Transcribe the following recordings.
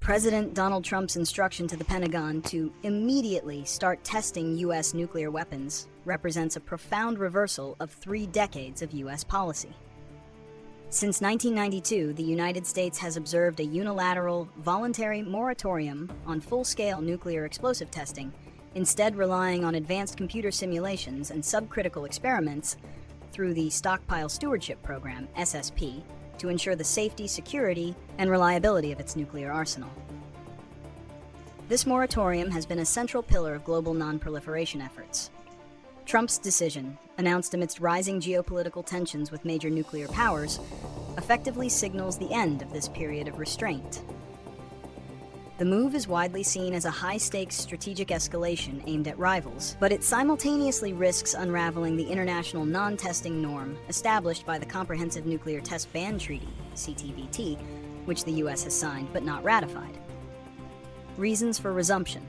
President Donald Trump's instruction to the Pentagon to immediately start testing U.S. nuclear weapons represents a profound reversal of 3 decades of U.S. policy. Since 1992, the United States has observed a unilateral, voluntary moratorium on full-scale nuclear explosive testing, instead relying on advanced computer simulations and subcritical experiments through the Stockpile Stewardship Program, SSP, to ensure the safety, security, and reliability of its nuclear arsenal. This moratorium has been a central pillar of global non-proliferation efforts. Trump's decision, announced amidst rising geopolitical tensions with major nuclear powers, effectively signals the end of this period of restraint. The move is widely seen as a high-stakes strategic escalation aimed at rivals, but it simultaneously risks unraveling the international non-testing norm established by the Comprehensive Nuclear Test Ban Treaty, CTBT, which the U.S. has signed but not ratified. Reasons for resumption.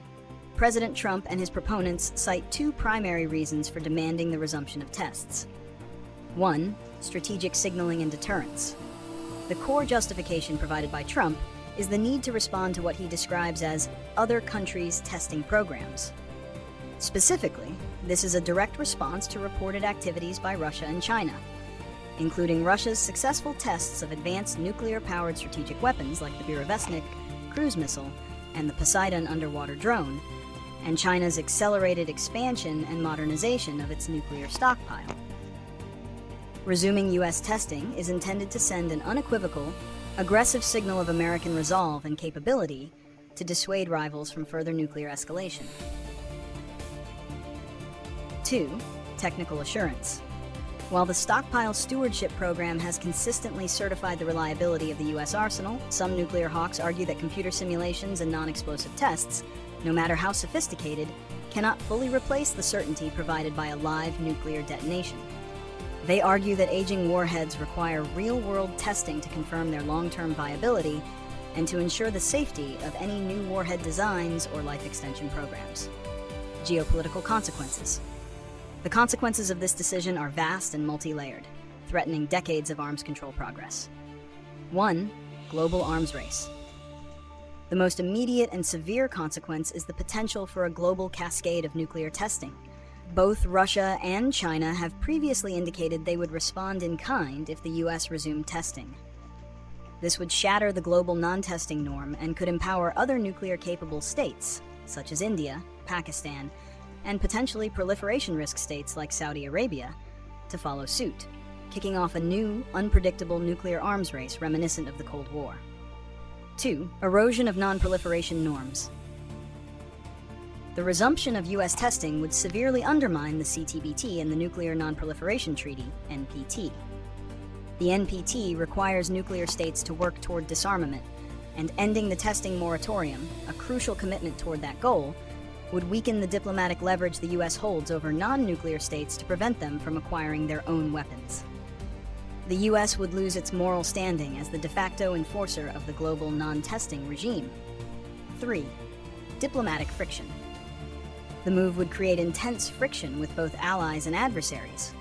President Trump and his proponents cite 2 primary reasons for demanding the resumption of tests. 1. Strategic signaling and deterrence. The core justification provided by Trump is the need to respond to what he describes as other countries' testing programs. Specifically, this is a direct response to reported activities by Russia and China, including Russia's successful tests of advanced nuclear-powered strategic weapons like the Burevestnik cruise missile and the Poseidon underwater drone, and China's accelerated expansion and modernization of its nuclear stockpile. Resuming U.S. testing is intended to send an unequivocal, aggressive signal of American resolve and capability to dissuade rivals from further nuclear escalation. 2. Technical assurance. While the Stockpile Stewardship Program has consistently certified the reliability of the U.S. arsenal, some nuclear hawks argue that computer simulations and non-explosive tests, no matter how sophisticated, cannot fully replace the certainty provided by a live nuclear detonation. They argue that aging warheads require real-world testing to confirm their long-term viability and to ensure the safety of any new warhead designs or life extension programs. Geopolitical consequences. The consequences of this decision are vast and multi-layered, threatening decades of arms control progress. 1. Global arms race. The most immediate and severe consequence is the potential for a global cascade of nuclear testing. Both Russia and China have previously indicated they would respond in kind if the U.S. resumed testing. This would shatter the global non-testing norm and could empower other nuclear-capable states, such as India, Pakistan, and potentially proliferation risk states like Saudi Arabia, to follow suit, kicking off a new, unpredictable nuclear arms race reminiscent of the Cold War. 2. Erosion of non-proliferation norms. The resumption of U.S. testing would severely undermine the CTBT and the Nuclear Non-Proliferation Treaty, NPT. The NPT requires nuclear states to work toward disarmament, and ending the testing moratorium, a crucial commitment toward that goal, would weaken the diplomatic leverage the U.S. holds over non-nuclear states to prevent them from acquiring their own weapons. The U.S. would lose its moral standing as the de facto enforcer of the global non-testing regime. 3. Diplomatic friction. The move would create intense friction with both allies and adversaries.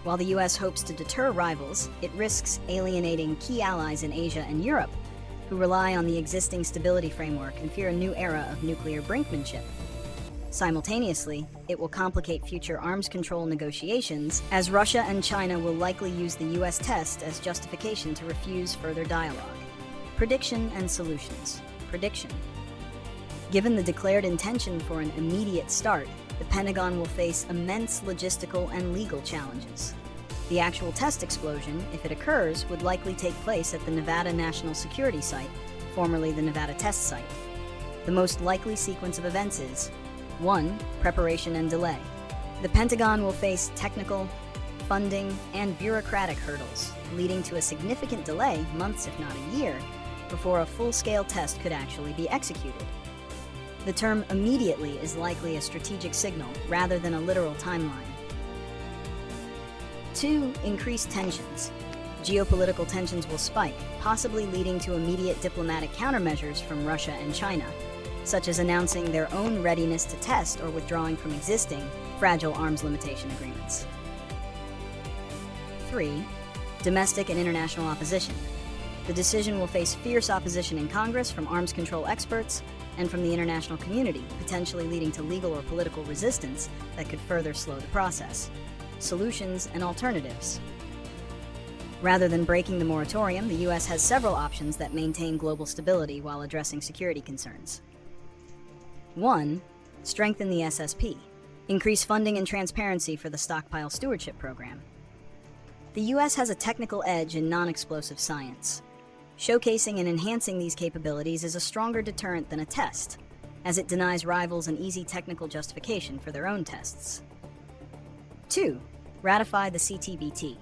While the U.S. hopes to deter rivals, it risks alienating key allies in Asia and Europe, who rely on the existing stability framework and fear a new era of nuclear brinkmanship. Simultaneously, it will complicate future arms control negotiations, as Russia and China will likely use the U.S. test as justification to refuse further dialogue. Prediction and solutions. Prediction. Given the declared intention for an immediate start, the Pentagon will face immense logistical and legal challenges. The actual test explosion, if it occurs, would likely take place at the Nevada National Security Site, formerly the Nevada Test Site. The most likely sequence of events is 1. Preparation and delay. The Pentagon will face technical, funding, and bureaucratic hurdles, leading to a significant delay, months if not a year, before a full-scale test could actually be executed. The term immediately is likely a strategic signal rather than a literal timeline. 2. Increased tensions. Geopolitical tensions will spike, possibly leading to immediate diplomatic countermeasures from Russia and China, such as announcing their own readiness to test or withdrawing from existing, fragile arms limitation agreements. 3. Domestic and international opposition. The decision will face fierce opposition in Congress from arms control experts and from the international community, potentially leading to legal or political resistance that could further slow the process. Solutions and alternatives. Rather than breaking the moratorium, the U.S. has several options that maintain global stability while addressing security concerns. 1. Strengthen the SSP. Increase funding and transparency for the stockpile stewardship program. The U.S. has a technical edge in non-explosive science. Showcasing and enhancing these capabilities is a stronger deterrent than a test, as it denies rivals an easy technical justification for their own tests. 2. Ratify the CTBT.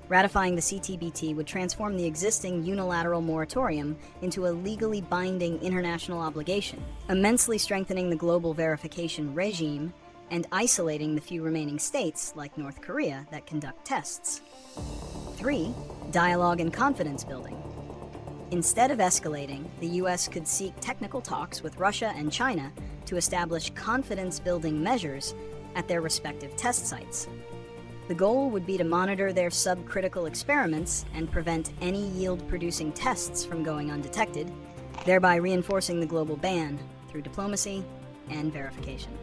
Ratifying the CTBT would transform the existing unilateral moratorium into a legally binding international obligation, immensely strengthening the global verification regime and isolating the few remaining states, like North Korea, that conduct tests. 3. Dialogue and confidence building. Instead of escalating, the U.S. could seek technical talks with Russia and China to establish confidence-building measures at their respective test sites. The goal would be to monitor their subcritical experiments and prevent any yield-producing tests from going undetected, thereby reinforcing the global ban through diplomacy and verification.